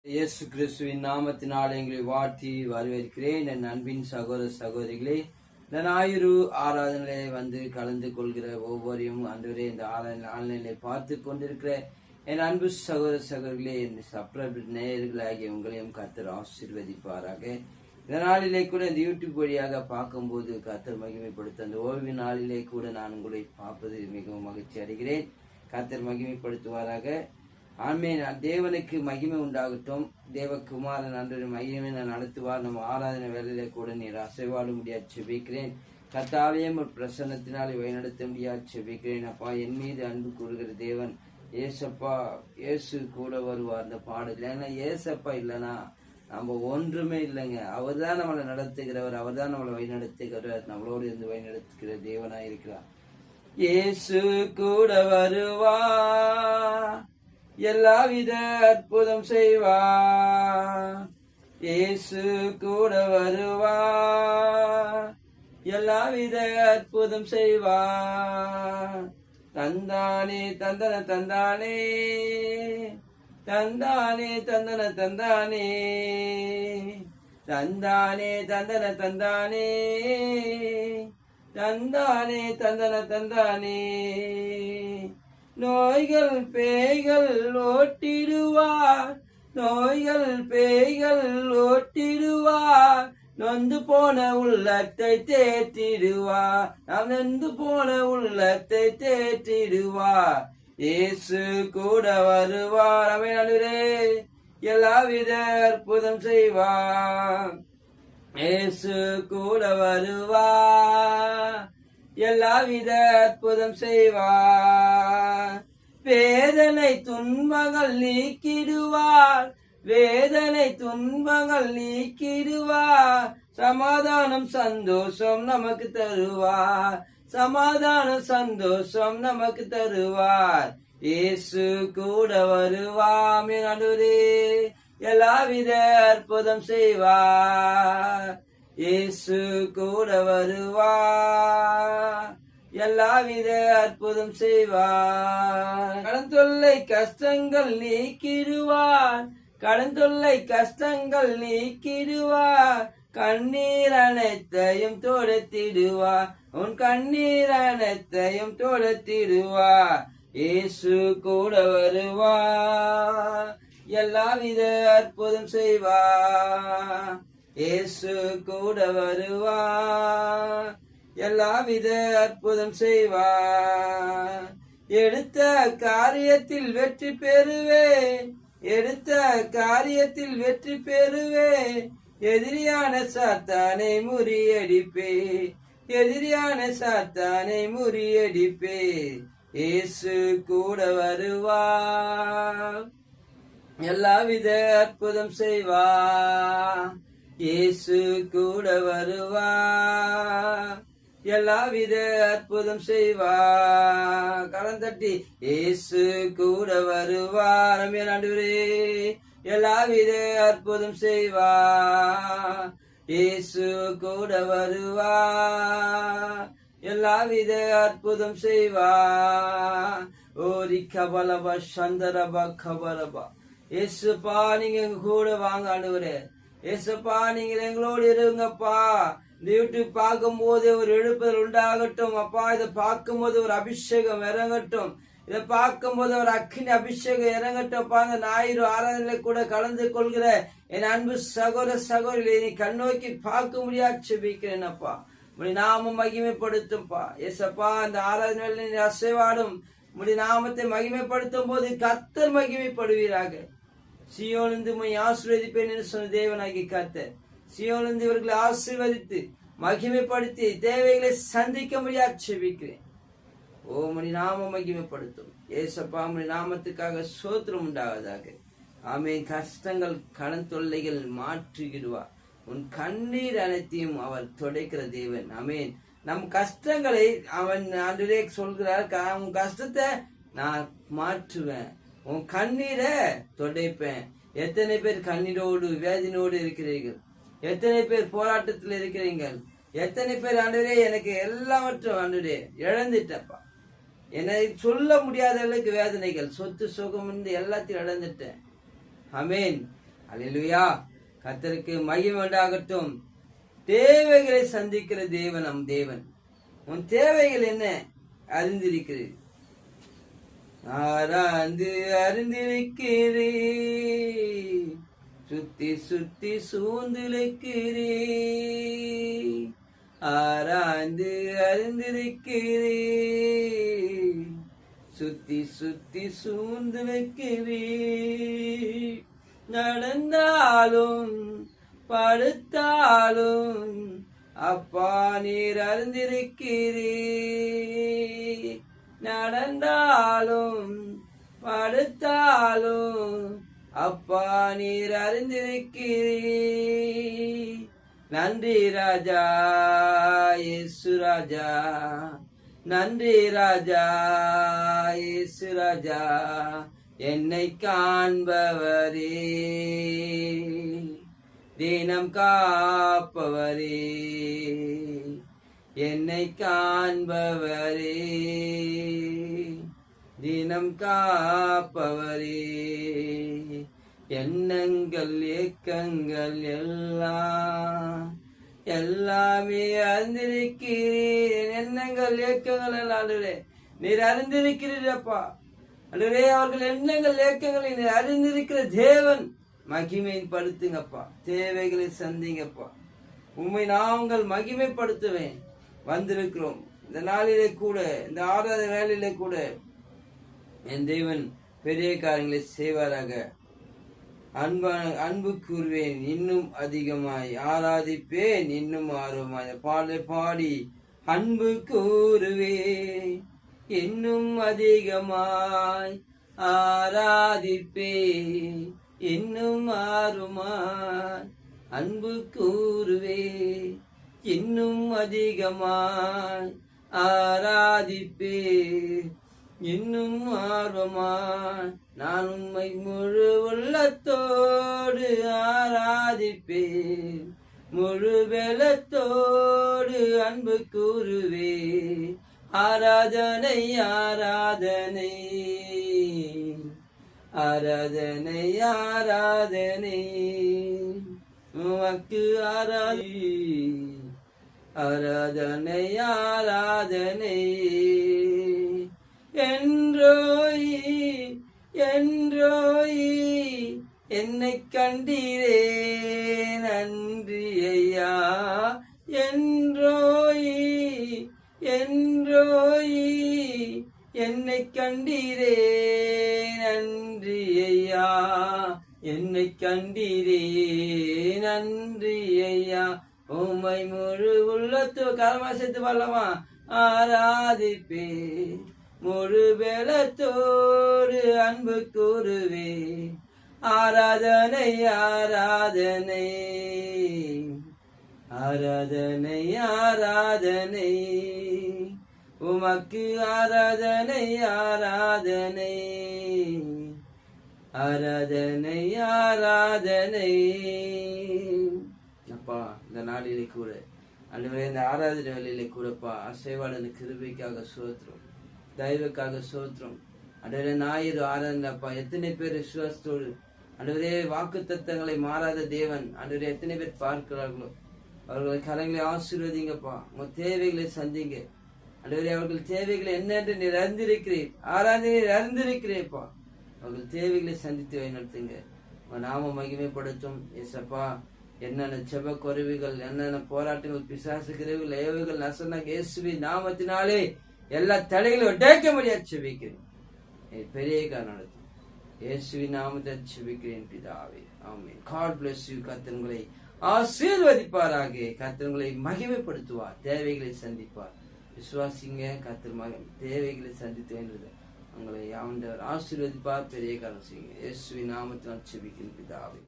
இயேசு கிறிஸ்துவின் நாமத்தினால் எங்களை வாழ்த்தி வரவேற்கிறேன். என் அன்பின் சகோதர சகோதரிகளே, இந்த ஞாயிறு ஆராதனையிலே வந்து கலந்து கொள்கிற ஒவ்வொருவரையும் அன்றுவரே இந்த ஆன்லைனிலே பார்த்து கொண்டிருக்கிற என் அன்பு சகோதர சகோதரிகளே, என் சப்ஸ்கிரைபர் நேயர்களாகிய உங்களையும் கர்த்தர் ஆசீர்வதிப்பாராக. இந்த நாளிலே கூட இந்த யூடியூப் வழியாக பார்க்கும்போது கர்த்தர் மகிமைப்படுத்த அந்த ஓய்வு நாளிலே கூட நான் உங்களை பார்ப்பது மிகவும் மகிழ்ச்சி அடைகிறேன். கர்த்தர் மகிமைப்படுத்துவாராக. ஆமென். தேவனுக்கு மகிமை உண்டாகட்டும். தேவகுமாரன் அன்று மகிமை நான் நடத்துவார். நம்ம ஆராதனை வேலையில கூட நீர் அசைவாட முடியாது செபிக்கிறேன். கர்த்தாவே ஒரு பிரசன்னத்தினால் வழிநடத்த முடியாது செபிக்கிறேன். அப்பா, என் மீது அன்பு கூறுகிற தேவன் ஏசப்பா, இயேசு கூட வருவார். அந்த பாடல் ஏன்னா ஏசப்பா இல்லைன்னா நம்ம ஒன்றுமே இல்லைங்க. அவர் தான் நம்மளை நடத்துகிறவர், அவர் தான் நம்மளை வழிநடத்துகிறவர், நம்மளோடு இருந்து வழிநடத்துகிற தேவனாய் இருக்கிறார். இயேசு கூட வருவா, எல்லாவித அற்புதம் செய்வா. இயேசு கூட வருவா, எல்லாவித அற்புதம் செய்வா. தந்தானே தந்தன தந்தானே, தந்தானே தந்தன தந்தானே, தந்தானே தந்தன தந்தானே, தந்தானே தந்தன தந்தானே. நோய்கள் பேய்கள் ஓட்டிடுவார், நோய்கள் பேய்கள் ஓட்டிடுவார். நொந்து போன உள்ளத்தை தேற்றிடுவார், நாம் நொந்து போன உள்ளத்தை தேற்றிடுவார். இயேசு கூட வருவார். அவை நடுவே எல்லாவித அற்புதம் செய்வார். இயேசு கூட வருவார், எல்லாவித அற்புதம் செய்வார். வேதனை துன்பங்கள் நீக்கிடுவார், வேதனை துன்பங்கள் நீக்கிடுவார். சமாதானம் சந்தோஷம் நமக்கு தருவார், சமாதானம் சந்தோஷம் நமக்கு தருவார். இயேசு கூட வருவார். நடுவே எல்லாவித அற்புதம் செய்வார். இயேசு கூட வருவார், எல்லாவித அற்புதம் செய்வார். கடன் தொல்லை கஷ்டங்கள் நீக்கிடுவார், கடன் தொல்லை கஷ்டங்கள் நீக்கிடுவார். கண்ணீர் அனைத்தையும் துடைத்திடுவார், உன் கண்ணீர் அனைத்தையும் துடைத்திடுவார். இயேசு கூட வருவார், எல்லாவித அற்புதம் செய்வார். இயேசு கூட வருவார், எல்லாவித அற்புதம் செய்வார். எடுத்த காரியத்தில் வெற்றி பெறுவே, எடுத்த காரியத்தில் வெற்றி பெறுவே. எதிரியான சாத்தானை முறியடிப்பே, எதிரியான சாத்தானை முறியடிப்பே. இயேசு கூட வருவார், எல்லாவித அற்புதம் செய்வார். இயேசு கூட வருவார், எல்லாவித அற்புதம் செய்வார். கலந்தட்டி இயேசு கூட வருவார். ஆண்டவரே எல்லாவித அற்புதம் செய்வார். இயேசு கூட வருவார், எல்லாவித அற்புதம் செய்வார். ஓரி கபலபா சந்தரபா கபலபா. இயேசுப்பா, நீங்க எங்க கூட வாங்க ஆண்டவரே. ஏசப்பா, நீங்க எங்களோடு இருங்கப்பா. இந்த யூடியூப் பார்க்கும் போது ஒரு எழுப்புதல் உண்டாகட்டும் அப்பா. இதை பார்க்கும் போது ஒரு அபிஷேகம் இறங்கட்டும், இதை பார்க்கும் போது ஒரு அக்கினி அபிஷேகம் இறங்கட்டும்ப்பா. இந்த ஞாயிறு ஆராதனை கூட கலந்து கொள்கிற என் அன்பு சகோதர சகோதரி, நீ கண்ணோக்கி பார்க்க முடியாது செபிக்கிறேன் அப்பா. உடைய நாமம் மகிமைப்படுத்தும்பா. ஏசப்பா, இந்த ஆராதனை நீ அசைவாடும் உடைய நாமத்தை மகிமைப்படுத்தும் போது கர்த்தர் மகிமைப்படுவீராக. சீயோனிந்து உம்மை ஆசீர்வதிப்பேன் என்று சொன்ன தேவனாகி கர்த்தர் சீயோனிந்து இவர்களை ஆசீர்வதித்து மகிமைப்படுத்தி தேவைகளை சந்திக்க முடியாது செபிக்கிறேன். ஓ, உம்முடைய நாமம் மகிமைப்படுத்தும் ஏசப்பா. உம்முடைய நாமத்துக்காக ஸ்தோத்திரம் உண்டாவதாக. ஆமென். கஷ்டங்கள் கடன் தொல்லைகள் மாற்றிடுவார், உன் கண்ணீர் அனைத்தையும் அவர் துடைக்கிற தேவன். ஆமென். நம் கஷ்டங்களை அவன் ஆண்டவரே சொல்கிறார், உன் கஷ்டத்தை நான் மாற்றுவேன், உன் கண்ணீரை துடைப்பேன். எத்தனை பேர் கண்ணீரோடு வேதனையோடு இருக்கிறீர்கள்? எத்தனை பேர் போராட்டத்தில் இருக்கிறீர்கள்? எத்தனை பேர் ஆண்டவரே எனக்கு எல்லாவற்றும் ஆண்டவரே இழந்துட்டப்பா, என்னை சொல்ல முடியாத அளவுக்கு வேதனைகள், சொத்து சுகம் எல்லாத்தையும் இழந்துட்டேன். அமேன். அல்லேலூயா. கர்த்தருக்கு மகிமை உண்டாகட்டும். தேவைகளை சந்திக்கிற தேவன் நம் தேவன். உன் தேவைகள் என்ன அறிந்திருக்கிறது? ஆராய்ந்து அறிந்திருக்கிறே, சுத்தி சுத்தி சூழ்ந்திருக்கிறே. ஆராய்ந்து அறிந்திருக்கிறே, சுத்தி சுத்தி சூழ்ந்திருக்கிறே. நடந்தாலும் படுத்தாலும் அப்பா நீர் அறிந்திருக்கிறீ. நடந்தாலும் படுத்தாலும் அப்பா நீர் அறிந்திருக்கிறீ. நன்றி ராஜா இயேசு ராஜா, நன்றி ராஜா இயேசு ராஜா, என்னை காண்பவரே, தினம் காப்பவரே, என்னை காண்பவரே, தினம் காப்பவரே. எண்ணங்கள் ஏக்கங்கள் எல்லாமே அறிந்திருக்கிறேன். எண்ணங்கள் ஏக்கங்கள் எல்லாம் நீர் அறிந்திருக்கிறீரப்பா. அன்றுவரே அவர்கள் எண்ணங்கள் ஏக்கங்களை நீர் அறிந்திருக்கிற தேவன். மகிமைப்படுத்துங்கப்பா, தேவைகளை சந்திங்கப்பா. உண்மை நாங்கள் மகிமைப்படுத்துவேன். வந்திருக்கிறோம் இந்த நாளிலே கூட, இந்த ஆறாவது வேலையிலே கூட என் தேவன் பெரிய காரியங்களை செய்வாராக. அன்பு கூறுவேன் இன்னும் அதிகமாய், ஆராதிப்பேன் இன்னும் ஆர்வமாய். பாடலை பாடி அன்பு கூறுவேன் இன்னும் அதிகமாய், ஆராதிப்பேன் இன்னும் ஆர்வமாய். அன்பு கூறுவேன் இன்னும் அதிகமாய், ஆராதிப்பேன் இன்னும் ஆர்வமாய். நான் உம்மை முழு உள்ளத்தோடு ஆராதிப்பேன், முழு பலத்தோடு அன்பு கூறுவேன். ஆராதனை ஆராதனை ஆராதனை ஆராதனை உமக்கு ஆராதனை ஆராதனை. என்றோய் என்றோய் என்னை கண்டீரே நன்றி ஐயா. என்றோய் என்றோய் என்னை கண்டீரே நன்றி ஐயா. என்னை கண்டீரே நன்றி ஐயா. உம்மை முழு உள்ளத்து கரமா சேர்த்து வரலாமா? ஆராதிப்பே முழு பலத்தோடு அன்பு கூறுவே. ஆராதனை ஆராதனை ஆராதனை ஆராதனை உமக்கு ஆராதனை ஆராதனை ஆராதனை ஆராதனை. அப்பா இந்த நாளிலே கூட அன்றுவரே இந்த ஆராதனை வேலையிலே கூடப்பா அசைவாளன் கிருபைக்காக சோத்திரம், தயவுக்காக சோத்திரம். அன்றுவரே ஞாயிறு ஆராதனைப்பா எத்தனை பேர் விசுவாசத்தோடு அன்றுவரே வாக்கு தத்தங்களை மாறாத தேவன் அன்றுவரே எத்தனை பேர் பார்க்கிறார்களோ அவர்களை கரங்களை ஆசீர்வதிங்கப்பா. உங்க தேவைகளை சந்திங்க அன்றுவரே. அவர்கள் தேவைகளை என்னென்று நீர் அறிந்திருக்கிறேன், ஆராதனை அறிந்திருக்கிறேப்பா. அவர்கள் தேவைகளை சந்தித்து வழிநடத்துங்க. உங்க நாம மகிமைப்படுத்தும் ஏசப்பா. என்னென்ன செப குறைவுகள், என்னென்ன போராட்டங்கள், பிசாசு கிரைவுகள், ஏவுகள், நசன இயேசுவின் நாமத்தினாலே எல்லா தடைகளையும் உடைக்க முடியாது செபிக்கிறேன். பெரிய காரணம் நடத்தும் இயேசுவின் நாமத்தை செபிக்கிறேன் பிதாவே, ஆமென். God bless you. கர்த்தர்களை ஆசீர்வதிப்பாராக. கர்த்தர்களை மகிமைப்படுத்துவார், தேவைகளை சந்திப்பார். விசுவாசிங்க, கர்த்தர் தேவைகளை சந்தித்து வேண்டியது உங்களை ஆண்டவர் ஆசீர்வதிப்பார். பெரிய காரணம் செய்யுங்க. இயேசுவின் நாமத்தினால் செபிக்கிறேன் பிதாவே.